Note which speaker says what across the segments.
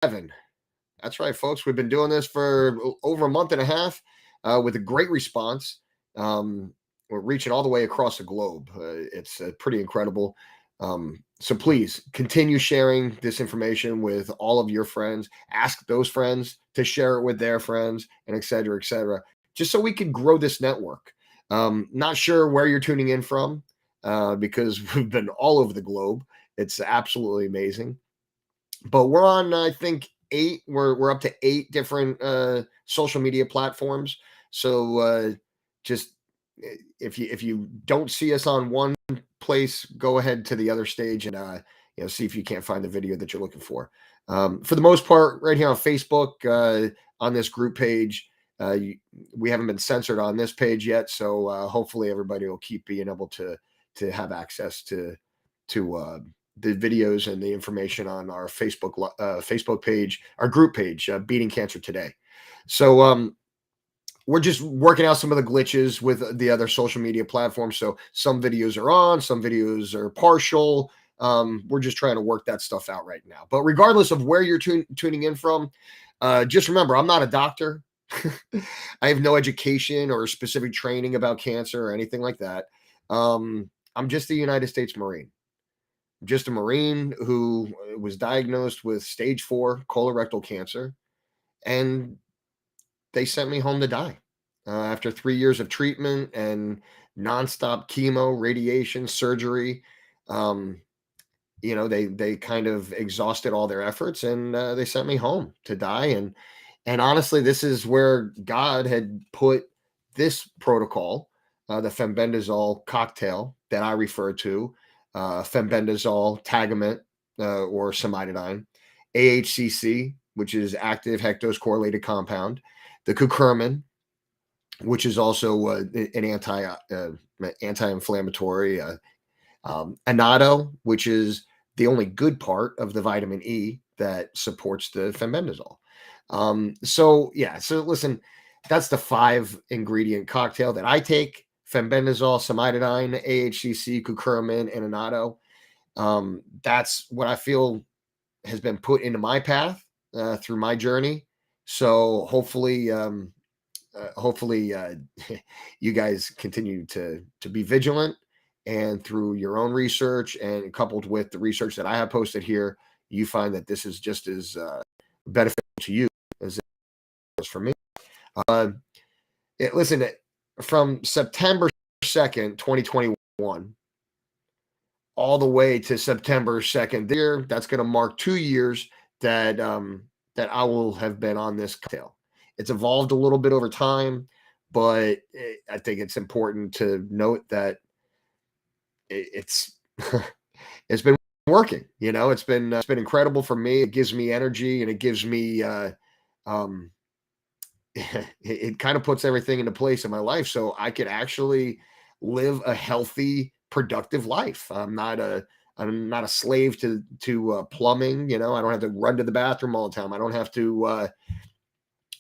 Speaker 1: 7. That's right, folks. We've been doing this for over a month and a half with a great response. We're reaching all the way across the globe. It's pretty incredible. So please continue sharing this information with all of your friends. Ask those friends to share it with their friends, and et cetera, just so we can grow this network. Not sure where you're tuning in from because we've been all over the globe. It's absolutely amazing. But we're on, I think, 8. We're up to 8 different social media platforms. So just if you don't see us on one place, go ahead to the other stage and see if you can't find the video that you're looking for. For the most part, right here on Facebook, on this group page, we haven't been censored on this page yet, so hopefully everybody will keep being able to have access to the videos and the information on our Facebook page, our group page, Beating Cancer Today. So we're just working out some of the glitches with the other social media platforms. So some videos are on, some videos are partial. We're just trying to work that stuff out right now. But regardless of where you're tuning in from, just remember, I'm not a doctor. I have no education or specific training about cancer or anything like that. I'm just a United States Marine. Just a Marine who was diagnosed with stage 4 colorectal cancer, and they sent me home to die after 3 years of treatment and nonstop chemo, radiation, surgery. They kind of exhausted all their efforts, and they sent me home to die. And honestly, this is where God had put this protocol, the fenbendazole cocktail that I refer to, fenbendazole, Tagamet, or cimetidine, AHCC, which is active hectose correlated compound, the curcumin, which is also an anti-inflammatory, annatto, which is the only good part of the vitamin E that supports the fenbendazole. So listen, that's the 5 ingredient cocktail that I take: fenbendazole, cimetidine, AHCC, curcumin, and annatto. That's what I feel has been put into my path through my journey. So hopefully you guys continue to be vigilant, and through your own research and coupled with the research that I have posted here, you find that this is just as beneficial to you as it is for me. Listen, from September 2nd, 2021, all the way to September 2nd this year, that's going to mark 2 years that that I will have been on this cocktail. It's evolved a little bit over time, but I think it's important to note that it's it's been working. It's been incredible for me. It gives me energy, and it gives me um, it kind of puts everything into place in my life, so I could actually live a healthy, productive life. I'm not a slave to plumbing. I don't have to run to the bathroom all the time. I don't have to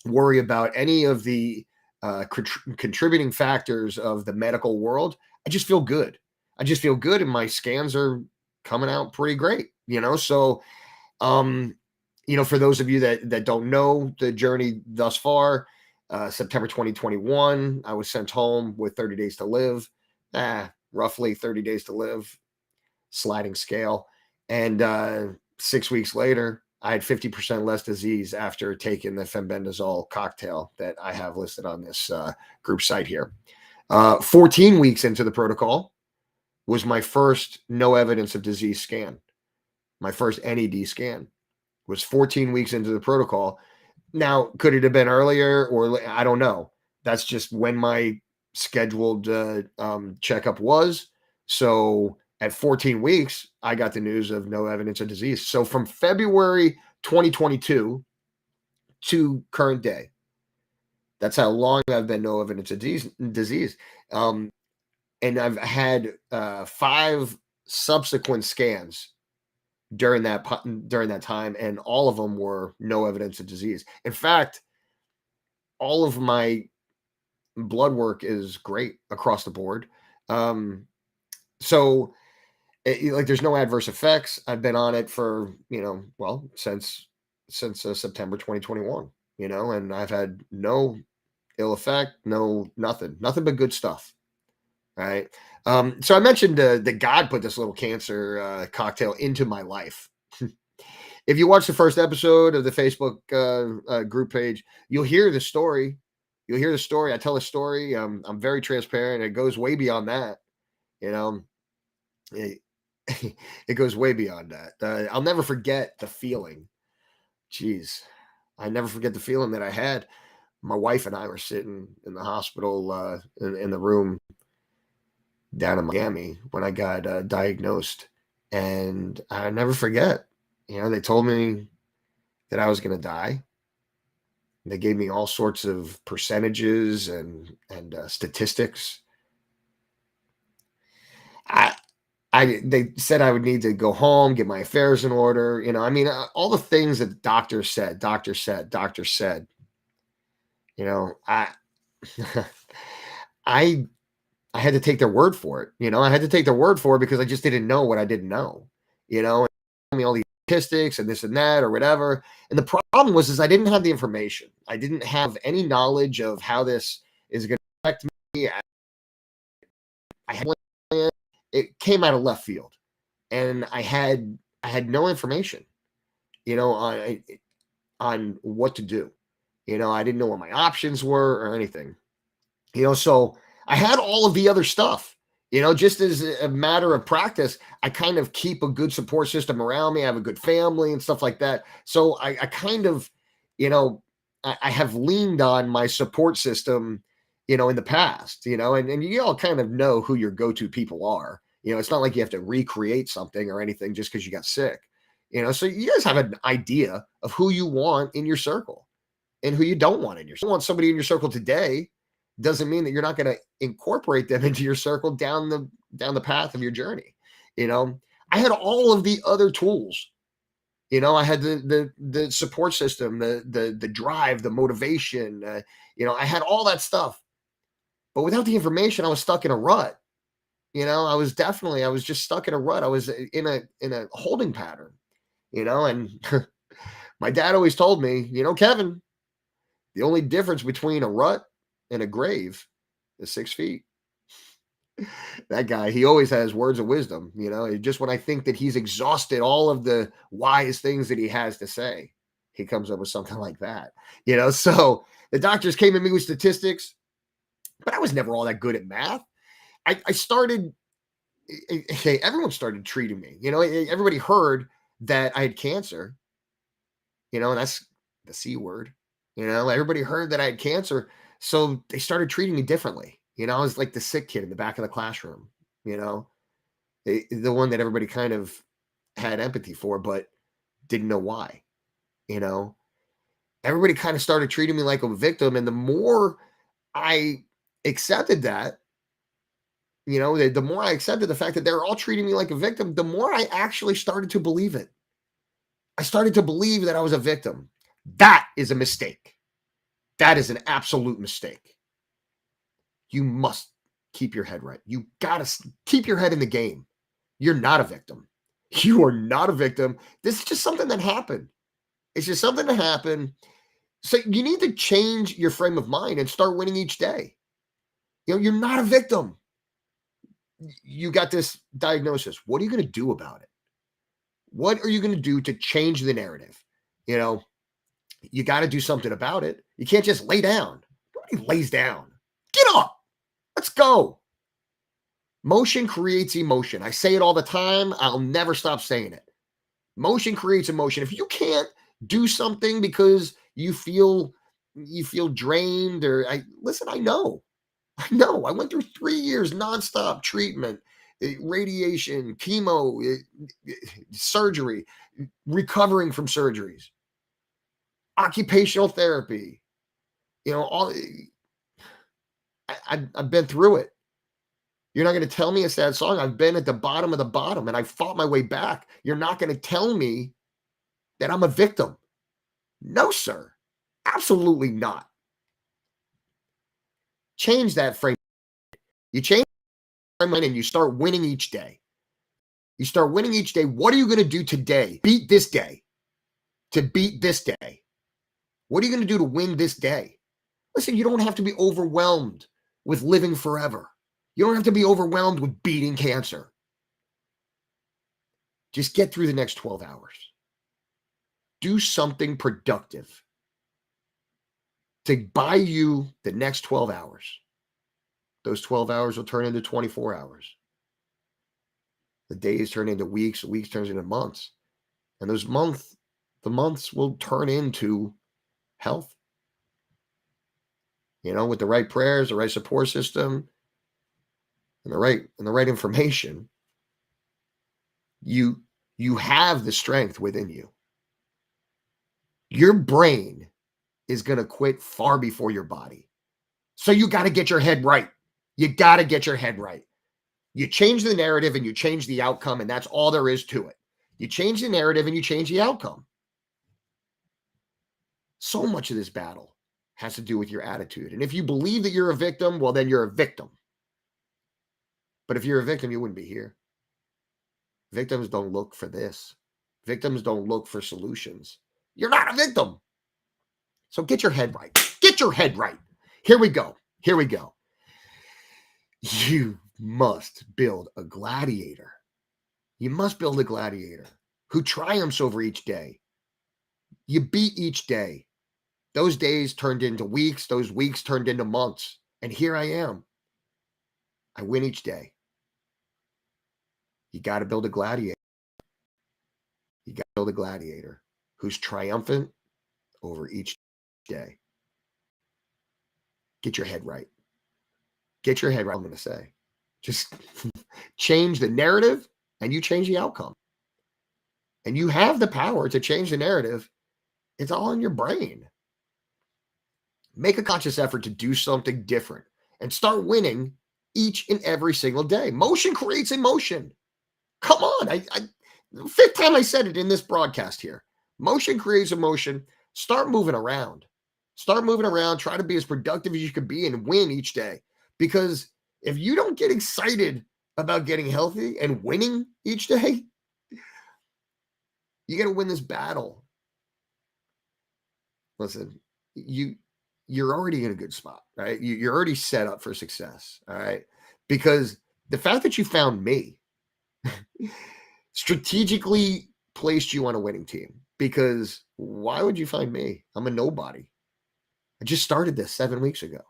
Speaker 1: worry about any of the contributing factors of the medical world. I just feel good. And my scans are coming out pretty great. So for those of you that don't know the journey thus far, September 2021, I was sent home with 30 days to live, roughly 30 days to live, sliding scale. And 6 weeks later, I had 50% less disease after taking the fenbendazole cocktail that I have listed on this group site here. 14 weeks into the protocol was my first no evidence of disease scan. My first NED scan was 14 weeks into the protocol. Now, could it have been earlier, or I don't know. That's just when my scheduled checkup was. So at 14 weeks, I got the news of no evidence of disease. So from February 2022 to current day, that's how long I've been no evidence of disease. And I've had 5 subsequent scans during that time, and all of them were no evidence of disease. In fact, all of my blood work is great across the board. So there's no adverse effects. I've been on it for since since September 2021, and I've had no ill effect, nothing but good stuff. Right. So I mentioned that God put this little cancer cocktail into my life. If you watch the first episode of the Facebook group page, you'll hear the story. You'll hear the story. I tell a story. I'm very transparent. It goes way beyond that. You know, it, it goes way beyond that. I'll never forget the feeling. Jeez, I never forget the feeling that I had. My wife and I were sitting in the hospital in the room down in Miami when I got diagnosed, and I never forget. They told me that I was going to die. They gave me all sorts of percentages and statistics. I, they said I would need to go home, get my affairs in order. All the things that the doctor said. I, I, I had to take their word for it. I had to take their word for it because I just didn't know what I didn't know. And told me all these statistics and this and that or whatever. And the problem was I didn't have the information. I didn't have any knowledge of how this is going to affect me. I had it came out of left field, and I had no information, on what to do. I didn't know what my options were or anything. So I had all of the other stuff. Just as a matter of practice, I kind of keep a good support system around me. I have a good family and stuff like that. So I kind of, I have leaned on my support system, in the past, and you all kind of know who your go-to people are. It's not like you have to recreate something or anything just because you got sick. So you guys have an idea of who you want in your circle and who you don't want in your circle. You want somebody in your circle today doesn't mean that you're not going to incorporate them into your circle down the path of your journey. I had all of the other tools. I had the support system, the drive, the motivation. I had all that stuff, but without the information, I was stuck in a rut. I was just stuck in a rut. I was in a holding pattern. And my dad always told me, Kevin, the only difference between a rut and a grave is 6 feet. That guy, he always has words of wisdom. Just when I think that he's exhausted all of the wise things that he has to say, he comes up with something like that. So the doctors came at me with statistics, but I was never all that good at math. I started, everyone started treating me. Everybody heard that I had cancer, and that's the C word. Everybody heard that I had cancer. So they started treating me differently. I was like the sick kid in the back of the classroom, the one that everybody kind of had empathy for, but didn't know why. Everybody kind of started treating me like a victim. And the more I accepted that, the more I accepted the fact that they're all treating me like a victim, the more I actually started to believe it. I started to believe that I was a victim. That is a mistake. That is an absolute mistake. You must keep your head right. You got to keep your head in the game. You're not a victim. You are not a victim. This is just something that happened. It's just something that happened. So you need to change your frame of mind and start winning each day. You're not a victim. You got this diagnosis. What are you going to do about it? What are you going to do to change the narrative? You got to do something about it. You can't just lay down. Nobody lays down. Get up. Let's go. Motion creates emotion. I say it all the time. I'll never stop saying it. Motion creates emotion. If you can't do something because you feel drained or I know. I went through 3 years nonstop treatment, radiation, chemo, surgery, recovering from surgeries, occupational therapy. I've been through it. You're not going to tell me a sad song. I've been at the bottom of the bottom and I fought my way back. You're not going to tell me that I'm a victim. No, sir. Absolutely not. Change that frame. You change the frame and you start winning each day. You start winning each day. What are you going to do today? Beat this day. to beat this day? What are you going to do to win this day? Listen, you don't have to be overwhelmed with living forever. You don't have to be overwhelmed with beating cancer. Just get through the next 12 hours. Do something productive to buy you the next 12 hours. Those 12 hours will turn into 24 hours. The days turn into weeks, the weeks turns into months. And the months will turn into health. With the right prayers, the right support system, and the right information, you have the strength within you. Your brain is going to quit far before your body. So you got to get your head right. You got to get your head right. You change the narrative and you change the outcome, and that's all there is to it. You change the narrative and you change the outcome. So much of this battle has to do with your attitude. And if you believe that you're a victim, well, then you're a victim. But if you're a victim, you wouldn't be here. Victims don't look for this. Victims don't look for solutions. You're not a victim. So get your head right. Get your head right. Here we go. Here we go. You must build a gladiator. You must build a gladiator who triumphs over each day. You beat each day. Those days turned into weeks. Those weeks turned into months. And here I am. I win each day. You got to build a gladiator. You got to build a gladiator who's triumphant over each day. Get your head right. Get your head right, I'm going to say. Just change the narrative and you change the outcome. And you have the power to change the narrative. It's all in your brain. Make a conscious effort to do something different and start winning each and every single day. Motion creates emotion. Come on. Fifth time I said it in this broadcast here. Motion creates emotion. Start moving around. Start moving around. Try to be as productive as you can be and win each day. Because if you don't get excited about getting healthy and winning each day, you got to win this battle. Listen, you're already in a good spot, right? You're already set up for success, all right? Because the fact that you found me strategically placed you on a winning team. Because why would you find me? I'm a nobody. I just started this 7 weeks ago.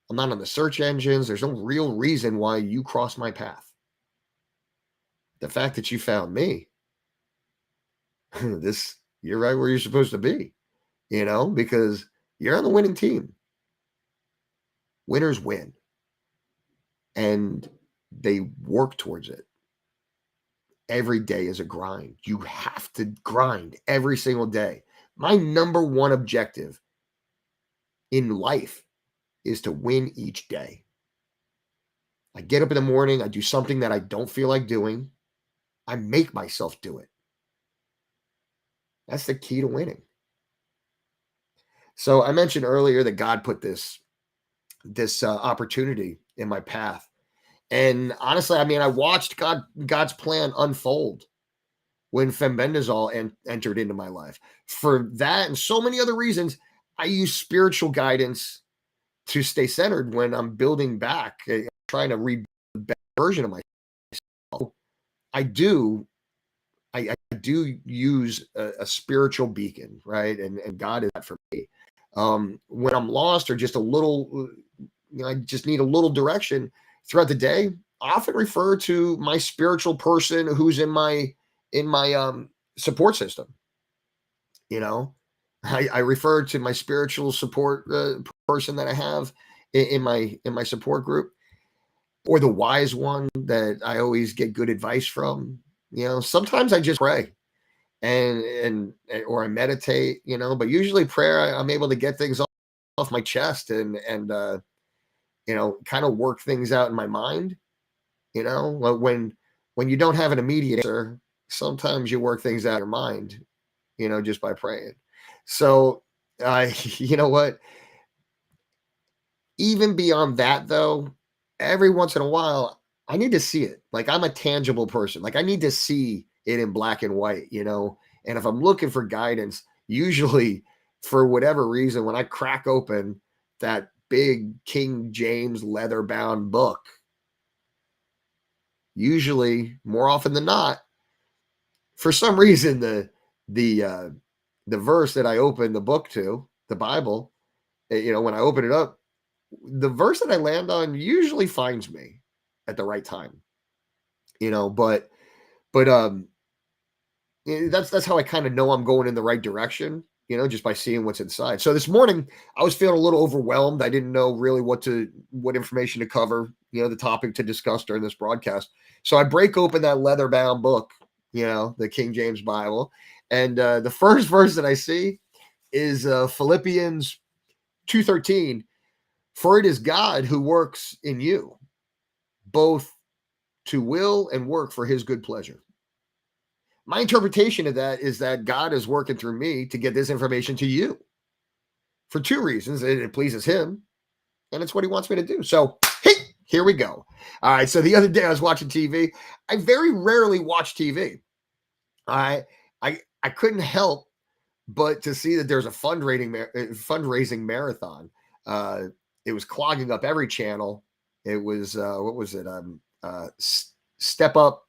Speaker 1: I'm not on the search engines. There's no real reason why you crossed my path. The fact that you found me, you're right where you're supposed to be, because you're on the winning team. Winners win. And they work towards it. Every day is a grind. You have to grind every single day. My number one objective in life is to win each day. I get up in the morning, I do something that I don't feel like doing. I make myself do it. That's the key to winning. So I mentioned earlier that God put this opportunity in my path. And honestly, I watched God's plan unfold when fenbendazole entered into my life. For that and so many other reasons, I use spiritual guidance to stay centered when I'm building back, trying to rebuild a better version of myself. I do use a spiritual beacon, right? And God is that for me. When I'm lost or just a little, I just need a little direction throughout the day, I often refer to my spiritual person who's in my support system. I refer to my spiritual support person that I have in my support group, or the wise one that I always get good advice from. Sometimes I just pray and or I meditate, but usually prayer, I'm able to get things off my chest and kind of work things out in my mind. When you don't have an immediate answer, sometimes you work things out in your mind, just by praying. So, you know what? Even beyond that, though, every once in a while, I need to see it. Like, I'm a tangible person. Like, I need to see it in black and white, And if I'm looking for guidance, usually for whatever reason, when I crack open that big King James leather bound book, usually more often than not, for some reason, the verse that I open the book to, the Bible, when I open it up, the verse that I land on usually finds me at the right time, but that's how I kind of know I'm going in the right direction, just by seeing what's inside. So this morning I was feeling a little overwhelmed. I didn't know really what information to cover, the topic to discuss during this broadcast. So I break open that leather bound book, the King James Bible, and the first verse that I see is Philippians 2:13. For it is God who works in you both to will and work for his good pleasure. My interpretation of that is that God is working through me to get this information to you for two reasons. It pleases him, and it's what he wants me to do. So, hey, here we go. All right. So the other day I was watching TV. I very rarely watch TV. I couldn't help but to see that there's a fundraising marathon. It was clogging up every channel. It was what was it? Step up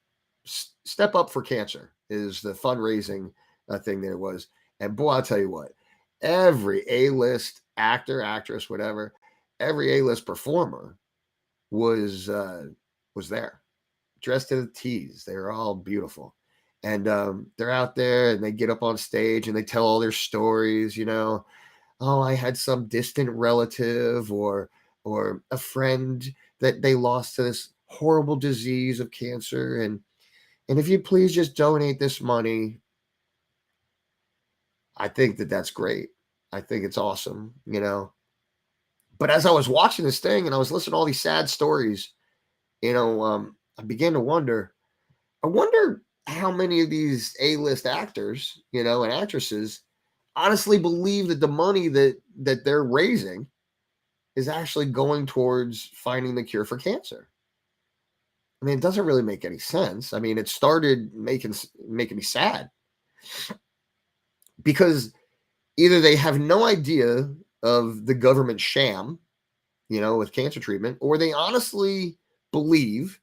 Speaker 1: for cancer is the fundraising thing that it was. And boy, I'll tell you what, every A-list actor, actress, whatever, every A-list performer was there, dressed to the T's. They were all beautiful. And they're out there and they get up on stage and they tell all their stories, oh, I had some distant relative or a friend that they lost to this horrible disease of cancer. And if you please just donate this money, I think that's great. I think it's awesome, But as I was watching this thing and I was listening to all these sad stories, I began to wonder, how many of these A-list actors, and actresses honestly believe that the money that they're raising is actually going towards finding the cure for cancer. I mean, it doesn't really make any sense. I mean, it started making me sad because either they have no idea of the government sham, with cancer treatment, or they honestly believe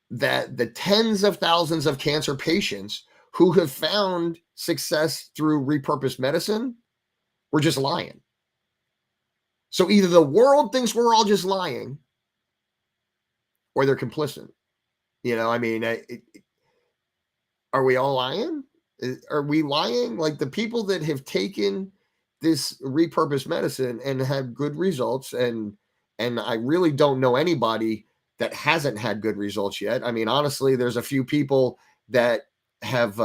Speaker 1: that the tens of thousands of cancer patients who have found success through repurposed medicine were just lying. So either the world thinks we're all just lying or they're complicit. I mean, are we all lying? Are we lying? Like the people that have taken this repurposed medicine and had good results, and I really don't know anybody that hasn't had good results yet. I mean, honestly, there's a few people that have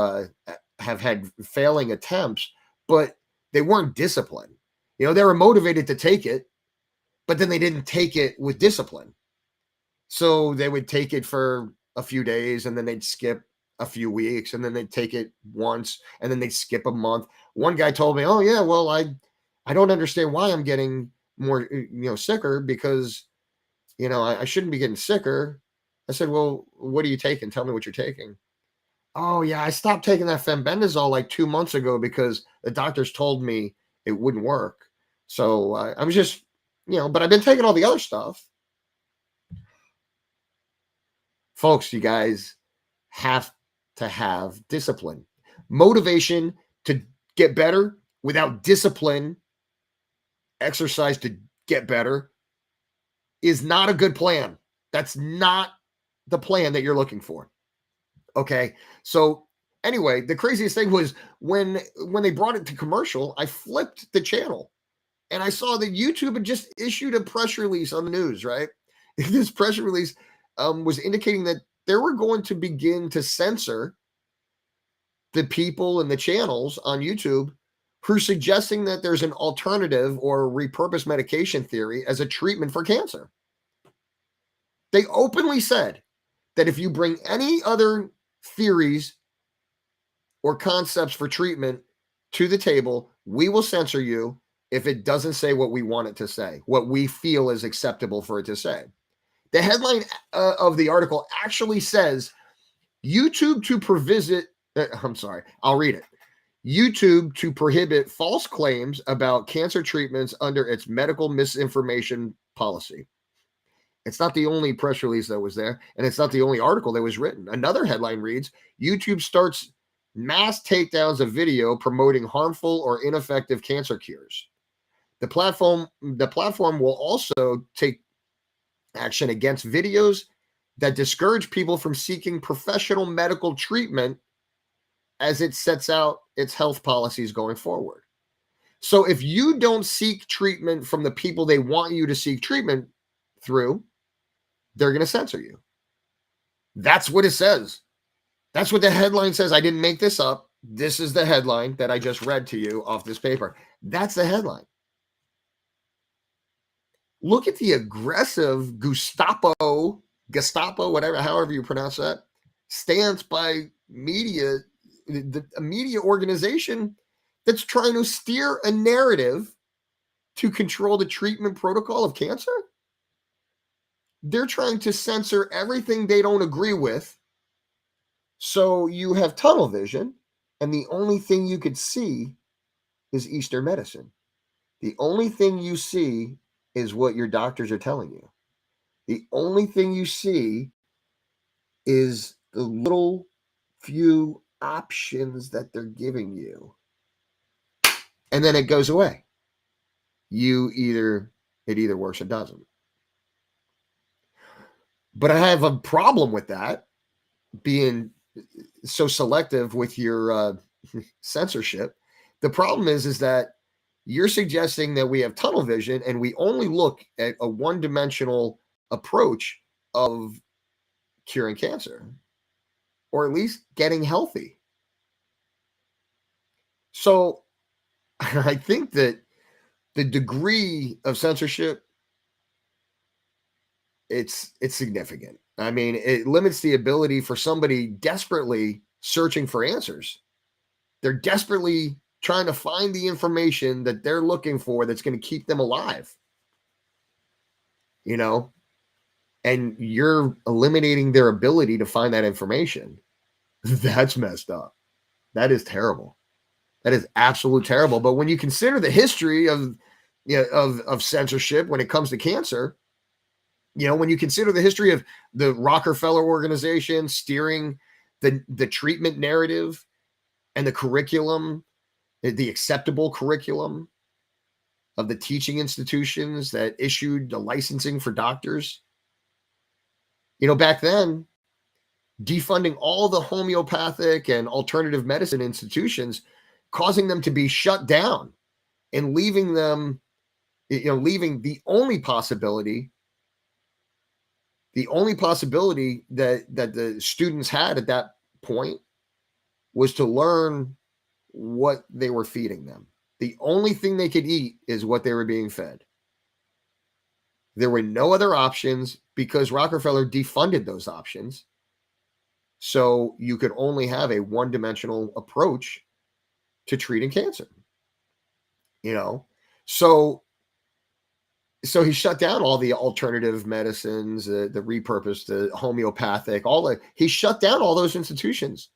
Speaker 1: had failing attempts, but they weren't disciplined. They were motivated to take it, but then they didn't take it with discipline. So they would take it for a few days and then they'd skip a few weeks and then they'd take it once and then they'd skip a month. One guy told me, oh yeah, well, I don't understand why I'm getting more, sicker because, I shouldn't be getting sicker. I said, well, what are you taking? Tell me what you're taking. Oh yeah, I stopped taking that fenbendazole like 2 months ago because the doctors told me it wouldn't work. So I was just, but I've been taking all the other stuff. Folks, you guys have to have discipline. Motivation to get better without discipline, exercise to get better, is not a good plan. That's not the plan that you're looking for. Okay. So anyway, the craziest thing was when they brought it to commercial, I flipped the channel and I saw that YouTube had just issued a press release on the news, right? This press release was indicating that they were going to begin to censor the people and the channels on YouTube who are suggesting that there's an alternative or repurposed medication theory as a treatment for cancer. They openly said that if you bring any other theories or concepts for treatment to the table, we will censor you if it doesn't say what we want it to say, what we feel is acceptable for it to say. The headline of the article actually says YouTube to I'm sorry. I'll read it. YouTube to prohibit false claims about cancer treatments under its medical misinformation policy. It's not the only press release that was there, and it's not the only article that was written. Another headline reads, YouTube starts mass takedowns of video promoting harmful or ineffective cancer cures. The platform will also take action against videos that discourage people from seeking professional medical treatment as it sets out its health policies going forward. So if you don't seek treatment from the people they want you to seek treatment through, they're going to censor you. That's what it says. That's what the headline says. I didn't make this up. This is the headline that I just read to you off this paper. That's the headline. Look at the aggressive Gestapo, whatever, however you pronounce that, stance by media, a media organization that's trying to steer a narrative to control the treatment protocol of cancer. They're trying to censor everything they don't agree with. So you have tunnel vision, and the only thing you could see is Eastern medicine. The only thing you see is what your doctors are telling you. The only thing you see is the little few options that they're giving you. And then it goes away. It either works or doesn't. But I have a problem with that, being so selective with your censorship. The problem is that you're suggesting that we have tunnel vision and we only look at a one-dimensional approach of curing cancer, or at least getting healthy. So I think that the degree of censorship, it's significant. I mean, it limits the ability for somebody desperately searching for answers. They're desperately trying to find the information that they're looking for that's going to keep them alive. You know, and you're eliminating their ability to find that information. That's messed up. That is terrible. That is absolutely terrible. But when you consider the history of censorship when it comes to cancer, when you consider the history of the Rockefeller organization steering the treatment narrative and the curriculum, the acceptable curriculum of the teaching institutions that issued the licensing for doctors, back then, defunding all the homeopathic and alternative medicine institutions, causing them to be shut down and leaving them, leaving the only possibility that the students had at that point was to learn what they were feeding them. The only thing they could eat is what they were being fed. There were no other options because Rockefeller defunded those options. So you could only have a one-dimensional approach to treating cancer. So he shut down all the alternative medicines, the repurposed, the homeopathic, he shut down all those institutions,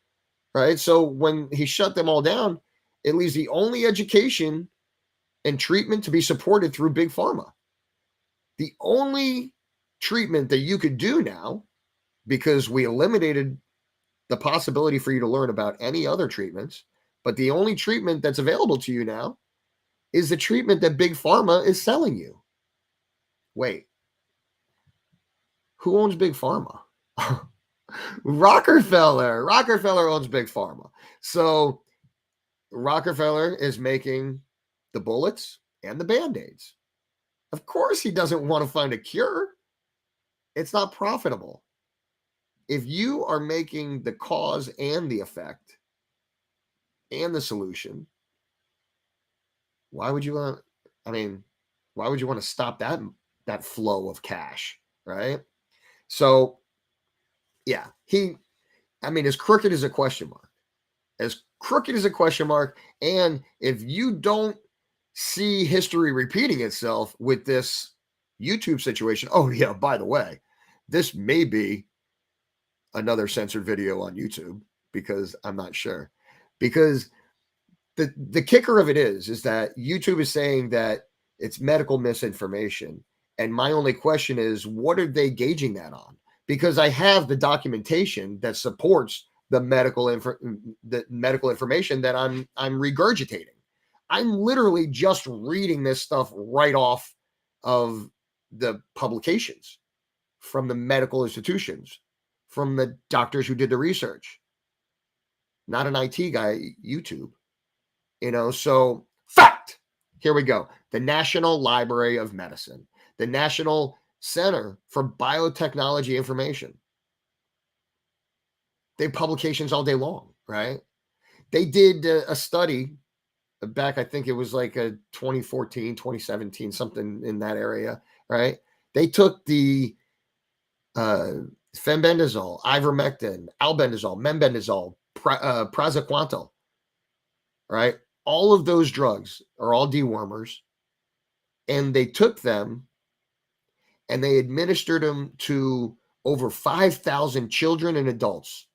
Speaker 1: right? So when he shut them all down, it leaves the only education and treatment to be supported through big pharma. The only treatment that you could do now, because we eliminated the possibility for you to learn about any other treatments, but the only treatment that's available to you now is the treatment that big pharma is selling you. Wait, who owns big pharma? Rockefeller. Rockefeller owns big pharma. So Rockefeller is making the bullets and the Band-Aids. Of course he doesn't want to find a cure. It's not profitable. If you are making the cause and the effect and the solution, why would you want to stop that flow of cash, right? So yeah, as crooked as a question mark. As crooked as a question mark. And if you don't see history repeating itself with this YouTube situation, oh yeah, by the way, this may be another censored video on YouTube. because I'm not sure. Because the kicker of it is that YouTube is saying that it's medical misinformation. And my only question is, what are they gauging that on? Because I have the documentation that supports the medical information that I'm regurgitating. I'm literally just reading this stuff right off of the publications from the medical institutions, from the doctors who did the research, not an IT guy, YouTube. So fact, here we go. The National Library of Medicine, the National Center for Biotechnology Information. They have publications all day long, right? They did a study back, I think it was like a 2014, 2017, something in that area, right? They took the fenbendazole, ivermectin, albendazole, membendazole, praziquantel, right? All of those drugs are all dewormers, and they took them and they administered them to over 5,000 children and adults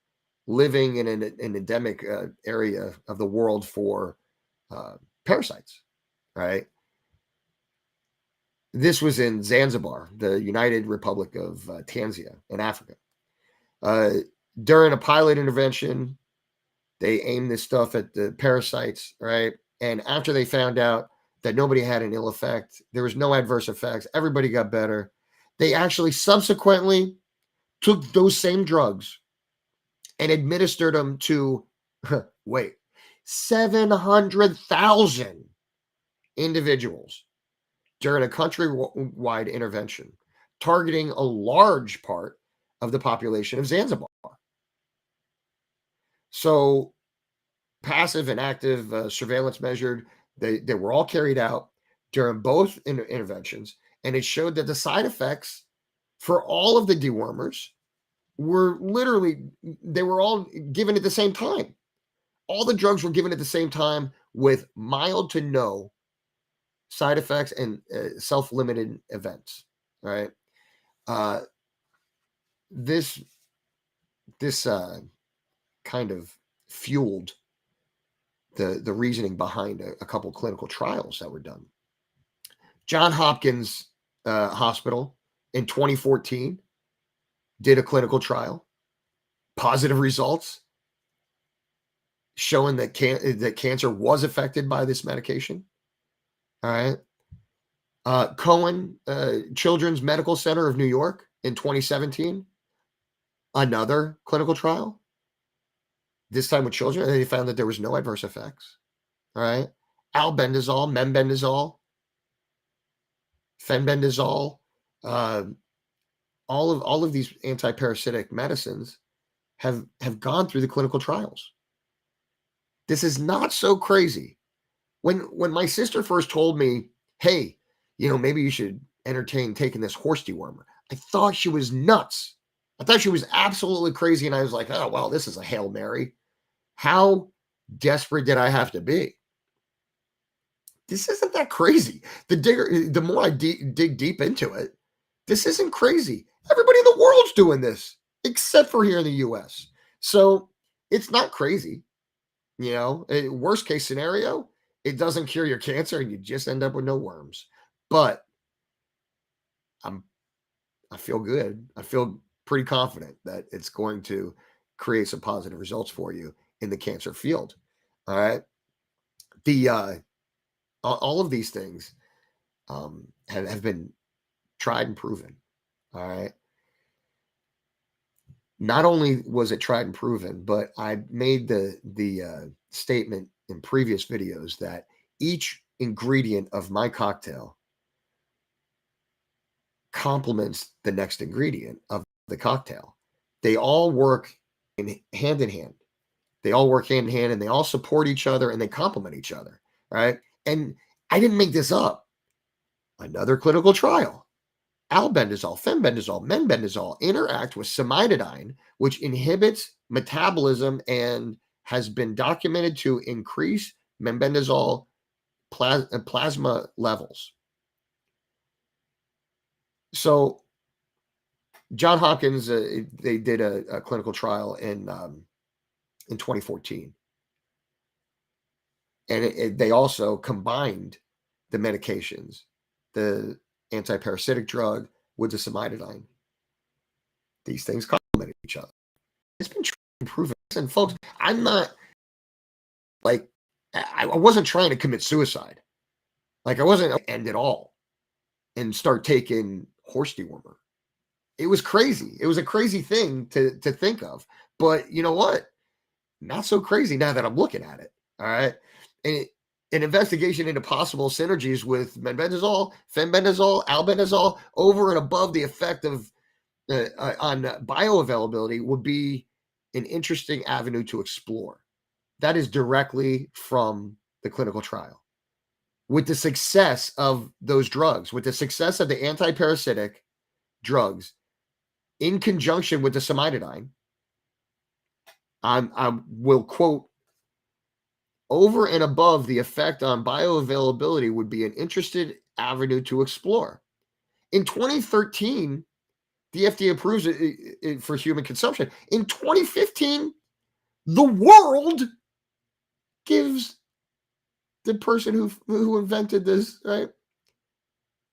Speaker 1: living in an endemic area of the world for parasites, right? This was in Zanzibar, the United Republic of Tanzania in Africa. During a pilot intervention, they aimed this stuff at the parasites, right? And after they found out that nobody had an ill effect, there was no adverse effects, everybody got better. They actually subsequently took those same drugs and administered them to, wait, 700,000 individuals during a countrywide intervention, targeting a large part of the population of Zanzibar. So passive and active surveillance measured, they were all carried out during both interventions, and it showed that the side effects for all of the dewormers were literally, they were all given at the same time. All the drugs were given at the same time with mild to no side effects and self-limited events. Right? Uh, this kind of fueled the reasoning behind a couple clinical trials that were done. John Hopkins Hospital in 2014 did a clinical trial, positive results showing that that cancer was affected by this medication. All right. Cohen Children's Medical Center of New York in 2017, another clinical trial, this time with children, and they found that there was no adverse effects. All right. Albendazole, membendazole, fenbendazole, all of these anti-parasitic medicines have gone through the clinical trials. This is not so crazy. When my sister first told me, hey, maybe you should entertain taking this horse dewormer, I thought she was nuts. I thought she was absolutely crazy. And I was like, oh, well, this is a Hail Mary. How desperate did I have to be? This isn't that crazy. The more I dig deep into it, this isn't crazy. Everybody in the world's doing this, except for here in the US. So it's not crazy. Worst case scenario, it doesn't cure your cancer and you just end up with no worms. But I feel good. I feel pretty confident that it's going to create some positive results for you in the cancer field. All right. All of these things have been tried and proven. All right. Not only was it tried and proven, but I made the statement in previous videos that each ingredient of my cocktail complements the next ingredient of the cocktail. They all work hand in hand. They all work hand in hand, and they all support each other, and they complement each other. Right. And I didn't make this up. Another clinical trial. Albendazole, fenbendazole, membendazole interact with cimetidine, which inhibits metabolism and has been documented to increase membendazole plasma levels. So John Hopkins, they did a clinical trial in in 2014. And they also combined the medications, the antiparasitic drug with the cimetidine. These things complement each other. It's been proven. And folks, I'm not like, I wasn't trying to commit suicide. Like I wasn't end it all and start taking horse dewormer. It was crazy. It was a crazy thing to think of. But you know what? Not so crazy now that I'm looking at it. All right. And an investigation into possible synergies with mebendazole, fenbendazole, albendazole over and above the effect of on bioavailability would be an interesting avenue to explore. That is directly from the clinical trial. With the success of those drugs, with the success of the antiparasitic drugs in conjunction with the cimetidine, I will quote, over and above the effect on bioavailability would be an interested avenue to explore. In 2013, the FDA approves it for human consumption. In 2015, the world gives the person who invented this, right?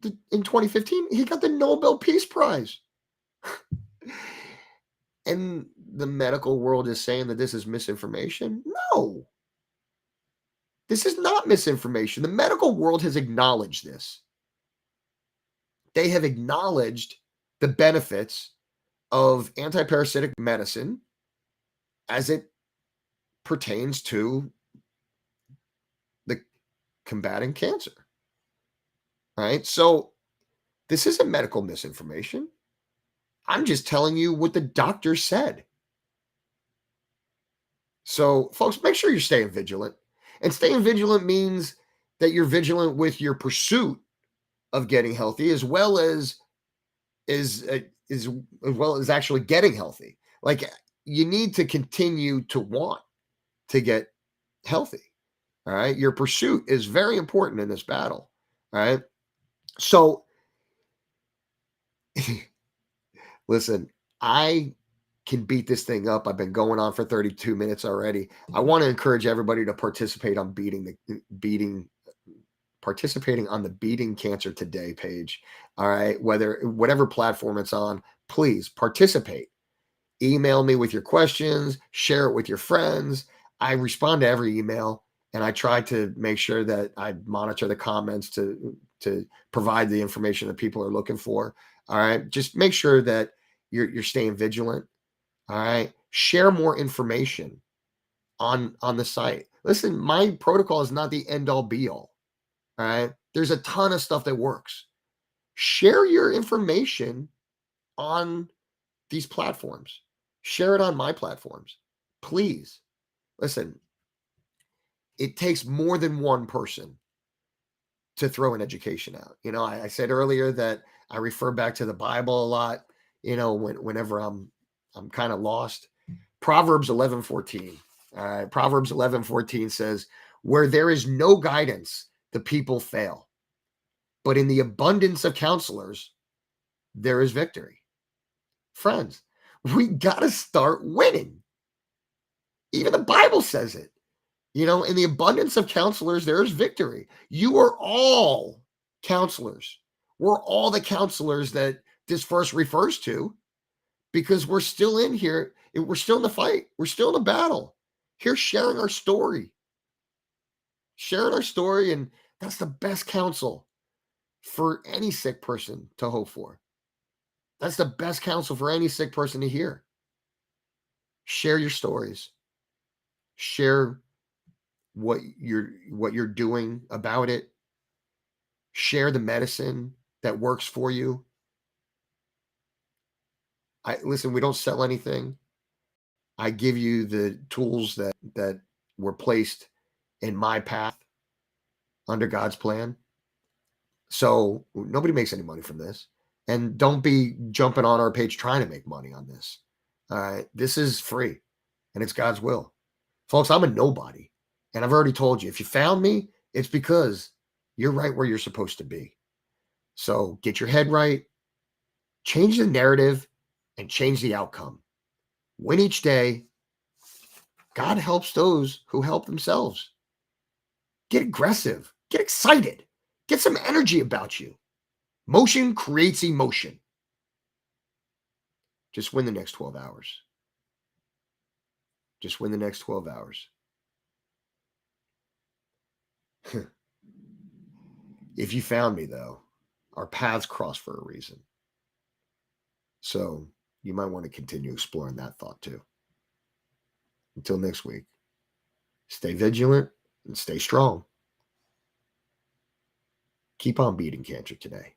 Speaker 1: In 2015, he got the Nobel Peace Prize. And the medical world is saying that this is misinformation? No. This is not misinformation. The medical world has acknowledged this. They have acknowledged the benefits of antiparasitic medicine as it pertains to the combating cancer. Right? So this isn't medical misinformation. I'm just telling you what the doctor said. So, folks, make sure you're staying vigilant. And staying vigilant means that you're vigilant with your pursuit of getting healthy, as well as actually getting healthy. Like you need to continue to want to get healthy. All right. Your pursuit is very important in this battle. All right. So listen, I can beat this thing up. I've been going on for 32 minutes already. I want to encourage everybody to participate on participating on the Beating Cancer Today page. All right. Whatever platform it's on, please participate. Email me with your questions, share it with your friends. I respond to every email and I try to make sure that I monitor the comments to provide the information that people are looking for. All right. Just make sure that you're staying vigilant. All right. Share more information on the site. Listen, my protocol is not the end all be all. All right. There's a ton of stuff that works. Share your information on these platforms. Share it on my platforms. Please. Listen, it takes more than one person to throw an education out. You know, I said earlier that I refer back to the Bible a lot, you know, whenever I'm kind of lost. Proverbs 11:14. Proverbs 11:14 says, "Where there is no guidance, the people fail. But in the abundance of counselors, there is victory." Friends, we got to start winning. Even the Bible says it. You know, in the abundance of counselors, there is victory. You are all counselors. We're all the counselors that this verse refers to because we're still in here. We're still in the fight. We're still in the battle. Here sharing our story. Sharing our story, and that's the best counsel for any sick person to hope for. That's the best counsel for any sick person to hear. Share your stories. Share what you're doing about it. Share the medicine that works for you. Listen, we don't sell anything. I give you the tools that were placed in my path under God's plan. So nobody makes any money from this. And don't be jumping on our page trying to make money on this. All right. This is free and it's God's will. Folks, I'm a nobody. And I've already told you, if you found me, it's because you're right where you're supposed to be. So get your head right, change the narrative, and change the outcome. Win each day, God helps those who help themselves. Get aggressive. Get excited. Get some energy about you. Motion creates emotion. Just win the next 12 hours. Just win the next 12 hours. If you found me, though, our paths cross for a reason. So you might want to continue exploring that thought too. Until next week, stay vigilant and stay strong. Keep on beating cancer today.